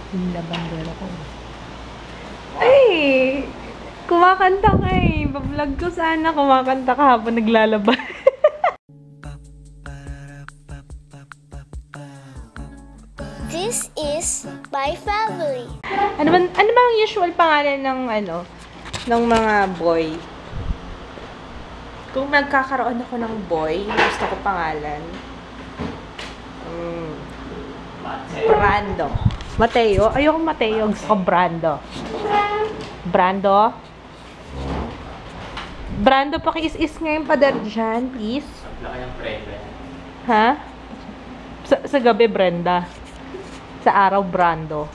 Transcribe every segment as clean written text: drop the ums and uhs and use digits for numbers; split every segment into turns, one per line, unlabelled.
Yung labandero ko. Ay! Kumakanta ka eh. Bablog ko sana. Kumakanta ka habang naglalaba.
This is my family.
Ano ba ang usual pangalan ng mga boy? Kung nagkakaroon ako ng boy, gusto ko pangalan. Brando. Mateo. Ayoko Mateo. Gusto ko Brando. Brando? Brando, paki-is-is ngayon pader dyan, please. Ha? Sa gabi, Brenda. Sa araw, Brando.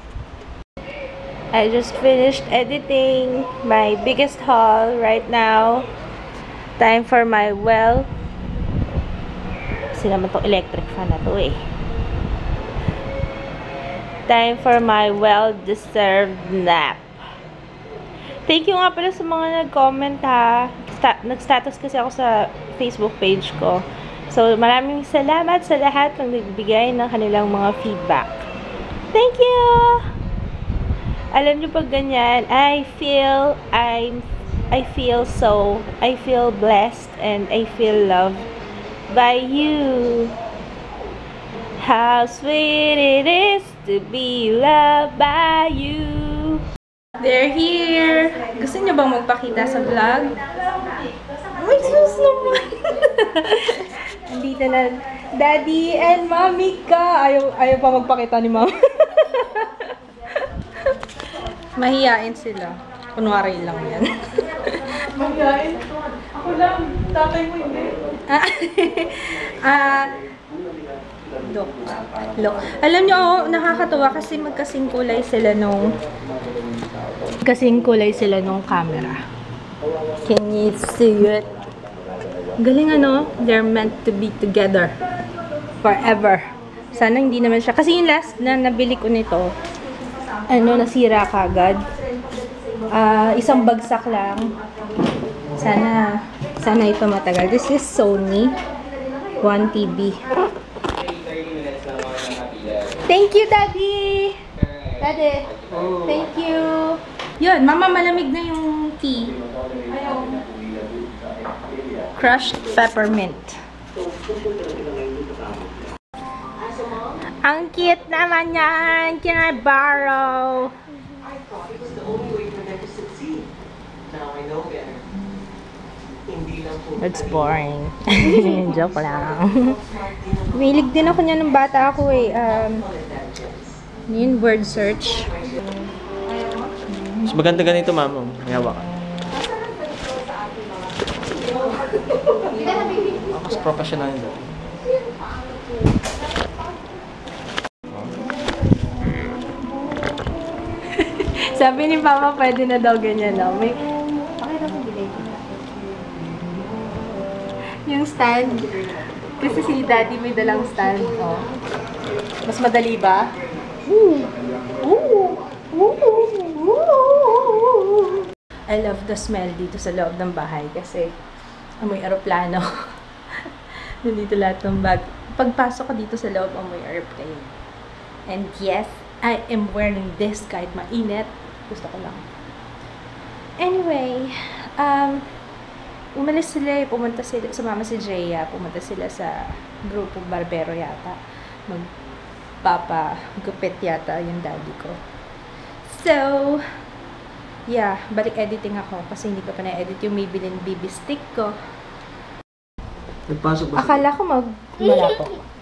I just finished editing my biggest haul right now. Time for my kasi naman tong electric fan na to eh. Time for my well-deserved nap. Thank you nga pala sa mga nag-comment ha. Nag-status kasi ako sa Facebook page ko. So, maraming salamat sa lahat ng nagbigay ng kanilang mga feedback. Thank you! Alam niyo pag ganyan, I feel blessed and I feel loved by you. How sweet it is to be loved by you. They're here. Gusto niyo bang magpakita sa vlog? Ay, sus naman. Andito na Daddy and Mommy ka. Ayaw pa magpakita ni Mom. Mahiyain sila. Kunwari lang yan.
Mahiyain? Ako lang. Tatay mo hindi.
Look. Alam nyo, nakakatuwa kasi magkasing kulay sila nung camera. Can you see it? Galing they're meant to be together forever. Sana hindi naman siya. Kasi yung last na nabili ko nito, nasira kagad. Isang bagsak lang. Sana ito matagal. This is Sony 1TB. Thank you, Daddy! Daddy, thank you! Yun, Mama, malamig na yung tea. Crushed peppermint. Ang cute naman yan! Can I borrow? It's boring. Joke lang. Milig din ako niya nung bata ako eh. Yun, word search.
Mas maganda ganito, Mama. May hawak. Mas professional yun.
Sabi ni Papa, pwede na daw ganyan daw. May... Pakita ko bilay. Yung stand. Kasi si Daddy may dalang stand. Oh. Mas madali ba? I love the smell dito sa loob ng bahay kasi amoy aeroplano. Nandito lahat ng bag. Pagpasok ko dito sa loob, amoy airplane. And yes, I am wearing this kahit mainit. Gusto ko lang. Anyway, umalis sila, sumama si Jaya, pumunta sila sa grupo Barbero yata. Magpapagupit yata yung daddy ko. So, yeah, balik editing ako kasi hindi ko pa na-edit yung Maybelline BB stick ko.
Nagpasok ba?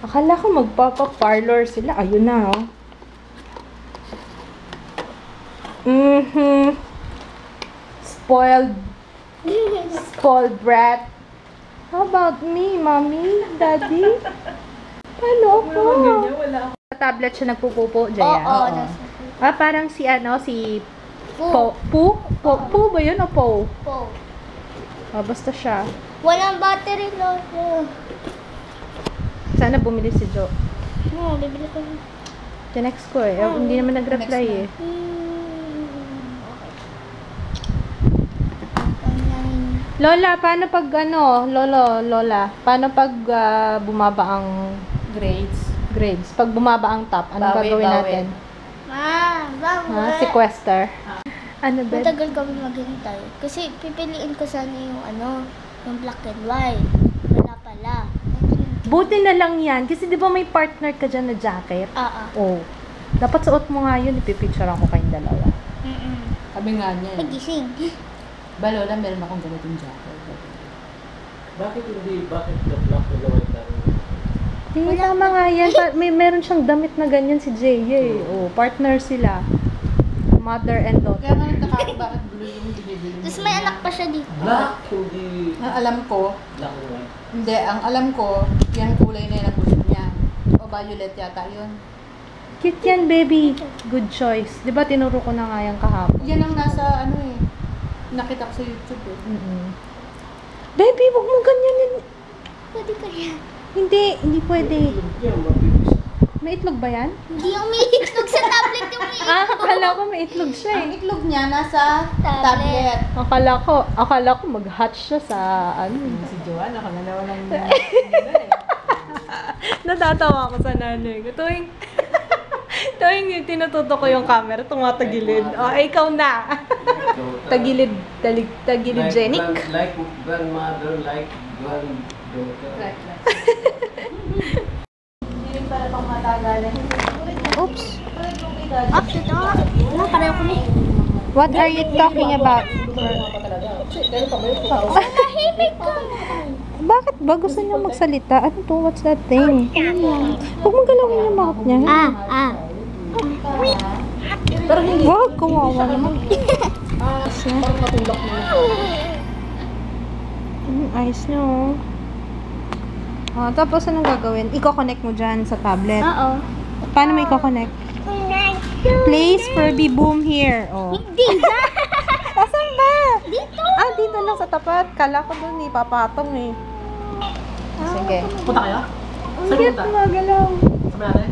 Akala ko magpapa-parlor sila. Ayun na, oh. Spoiled brat. How about me, Mommy? Daddy? Ano ako? Sa tablet siya nagpupupo, Jaya.
Oo.
Parang si Po ba yun o Po?
Po.
Basta siya.
Walang battery, Lolo.
Sana bumili si Jo.
No, bibili ko na.
Tinext ko eh. Hindi naman nag-reply eh. Lola, paano pag Lola, paano pag bumaba ang grades? Pag bumaba ang top, anong gagawin natin?
Bakit?
Sequester. Ano ba?
Matagal kami maghintay. Kasi pipiliin ko sana yung yung black and white. Wala pala.
Buti na lang yan. Kasi di ba may partner ka dyan na jacket? Oh. Dapat suot mo nga yun. Ipipicturean ko kayong dalawa.
Sabi nga niya.
Nagising.
Ba, Lola, meron akong ganitong jacket.
Bakit the black and the white na?
Hindi, tama nga yan. Meron siyang damit na ganyan si Jay. Oh, partner sila. Mother and daughter.
Kaya nga nagtaka ako bakit blue yung binibili.
Tapos may anak pa siya dito.
Black, hindi...
Ang alam ko,
Black and white.
hindi, ang alam ko, yung kulay na yun ang gusto niya. O violet yata yun.
Cute yan, baby. Good choice. Di ba tinuro ko na nga yan kahapon?
Yan ang nasa nakita ko sa YouTube
Baby, wag mo ganyan yan.
Pwede kaya?
Hindi pwede.
Yan, mabibis.
May itlog ba yan?
Hindi yung may itlog sa tablet yung may itlog.
Akala ko may itlog siya
Ang itlog niya nasa
Tablet.
tablet.
Akala ko mag-hatch siya sa
Si Joanna, ako na naman ang
Natatawa ko sa nanay ko. Tuwing tinututo ko yung camera, tumatagilid. Ikaw na. Tagilid Jenik.
Like grandmother, like granddaughter.
Oops.
Oops, ito. Pareho kami.
What are you talking about?
Tahimik ka.
Bakit ba gusto niyo magsalita? Ano to? What's that thing? Huwag mong galawin yung mouth niya. Wag, kawawa naman. Ayos niyo. Tapos anong gagawin? Iko-connect mo dyan sa tablet.
Oo.
Paano mo iko-connect? Place Furby Boom here.
Hindi dyan.
Asan ba?
Dito.
Dito lang sa tapat. Kala ko dun papatong Sige.
Punta kayo?
Ang cute mo, galaw.
Sa mayari?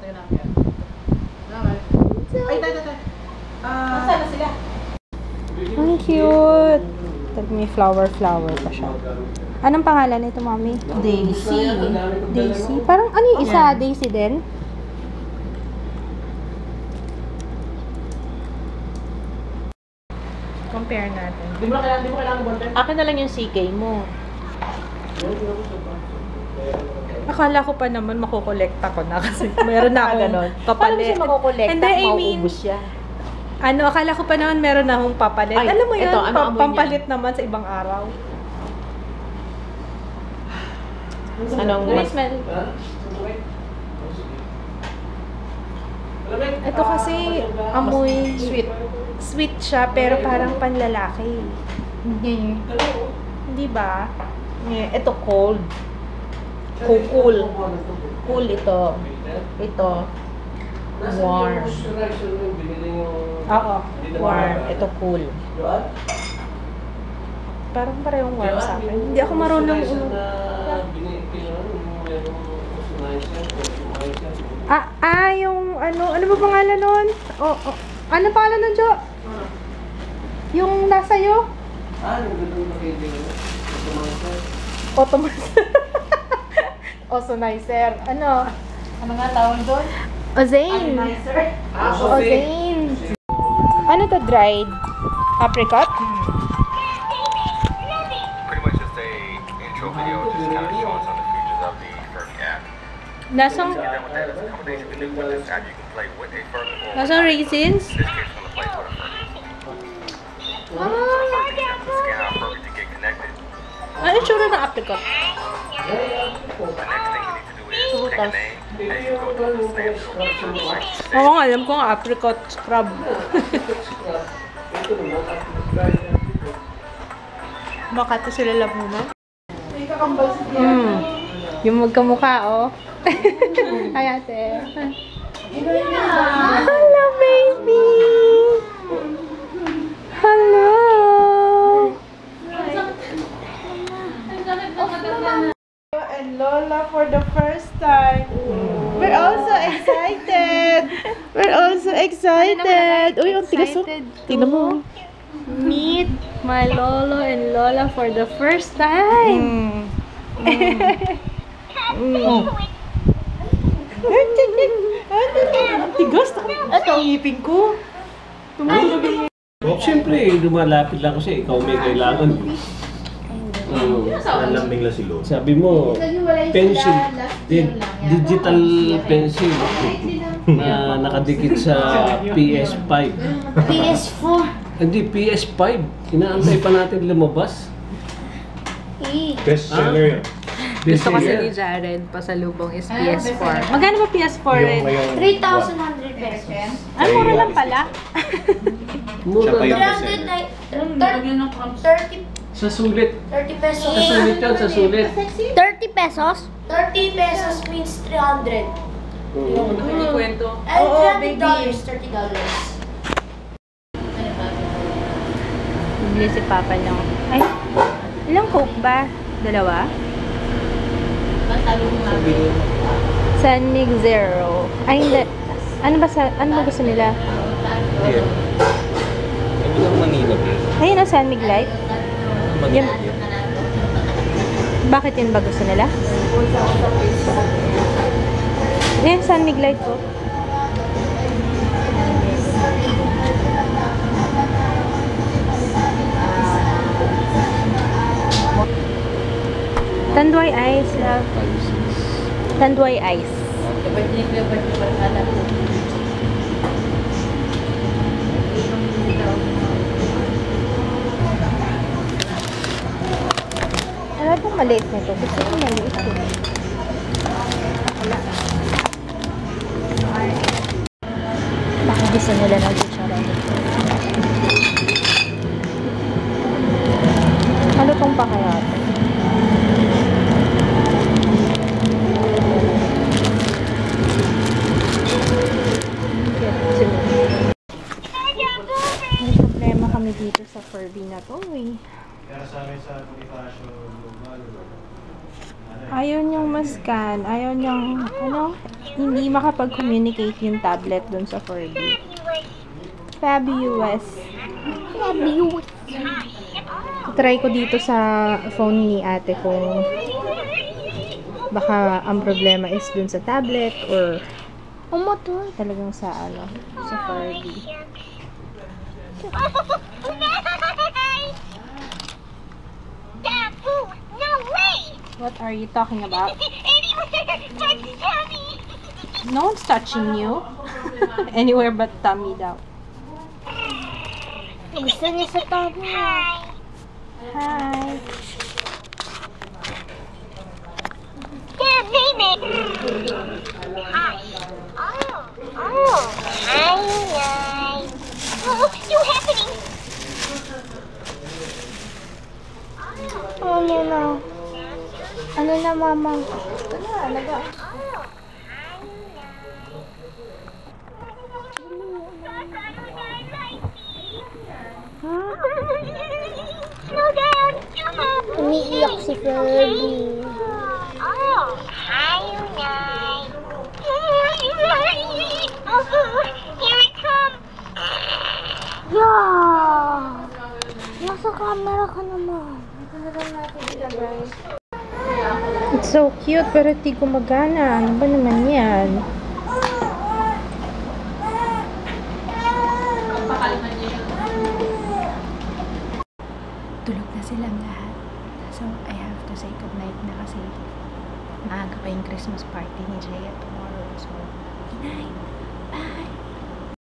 Tayo na kaya. Ay, tayo. Nasaan na sila?
Ang cute. Tapos may flower pa siya. Anong pangalan nito, Mami?
Daisy.
Daisy? Parang ano yung isa? Daisy din? Compare natin.
Di mo kailangan ballpen?
Akin na lang yung CK mo. Akala ko pa naman makukolekta ko na kasi meron na akong papalit.
Paano mo siya makukolekta?
Hindi, I mean,
Mauubos siya.
akala ko pa naman meron na akong papalit.
Ay,
Alam mo yun,
ito, ano amoy
pampalit naman sa ibang araw.
Anong
Ano yung smell? Ito kasi amoy
sweet?
sweet siya pero parang panlalaki.
Hindi.
Hindi ba?
Ito cold. Cool. Cool ito. Ito. Warm.
Oo.
Warm. Ito cool.
Parang parehong warm sa akin. Hindi ako marunong yung ano ba pangalan nun? Ano pangalan nun, Jo? Yung nasa'yo? Ozonizer. Ano?
Ano nga tawag doon?
Ozane. Ozane. Ano to, dried? Apricot?
Pretty much just a intro video, just kind of showing some of the features of the Furby app.
Nasang,
Then with that, as a combination with this app, you can play with a Furby or
nasang raisins?
in this case, we're gonna play with a Furby. So the first thing you have to scan out Furby to get connected.
Ano yung tsura ng apricot?
The next thing you need to do is pick a name, and you go to the snap.
Oo nga, alam ko nga apricot scrub. Baka ito sila lamunan? Yung magkamukha, oh. Ay, ate. Hello, baby! Hello! And Lola for the first time. We're also excited! We're also excited! Uy, ang tigas, oh. Tingnan mo. Meet my Lolo and Lola for the first time.
Tigas. Ito ang ngipin ko. Tumulog yung
Siyempre, lumalapit lang kasi ikaw may kailangan.
Nalambing lang si Lord.
Sabi mo, pencil, digital pencil na nakadikit sa PS5.
PS4.
Hindi, PS5. Inaantay pa natin lumabas.
Best seller yun.
Gusto kasi ni Jared, pasalubong is PS4.
Magkano ba PS4 rin?
3,100 pesos.
Ay, mura lang pala.
Mura
Siya pa yung
lang.
30
Sa sulit.
30 pesos.
Sa sulit yan, sa sulit.
30 pesos? 30 pesos means 300.
Hindi kwento.
And $300, $30.
Bumili si Papa ng... Ay, ilang Coke ba? Dalawa? San Mig Zero. Ay, hindi. Ano ba gusto nila?
Beer. Sabi ng Manila beer.
Ayun ang San Mig Light.
Manila
Yung-
beer.
Bakit yun ba gusto nila? Eh, San Mig Light po. Tanduay Ice, love. Tanduay Ice. Wala pong maliit nito. Gusto ko maliit eh. Baka gusto nila ng kutsara nito. Ano tong pa kaya? May problema kami dito sa Furby na to eh. Ayaw niyang mascan, ayaw niyang, hindi makapag-communicate yung tablet dun sa Furby. Fabulous. Fabulous. Try ko dito sa phone ni ate kung baka ang problema is dun sa tablet or talagang sa sa Furby. What are you talking about? No one's touching you. Anywhere but tummy daw.
Gusto niya sa tummy.
Hi.
Ano na? Ano na, mama? Umiiyak si Furby. Yeah! Nasa camera ka naman.
It's so cute pero di gumagana. Ano ba naman yan?
Tulog na silang lahat. So, I have to say goodnight na kasi maaga pa yung Christmas party ni Jaya tomorrow. So, good night. Bye!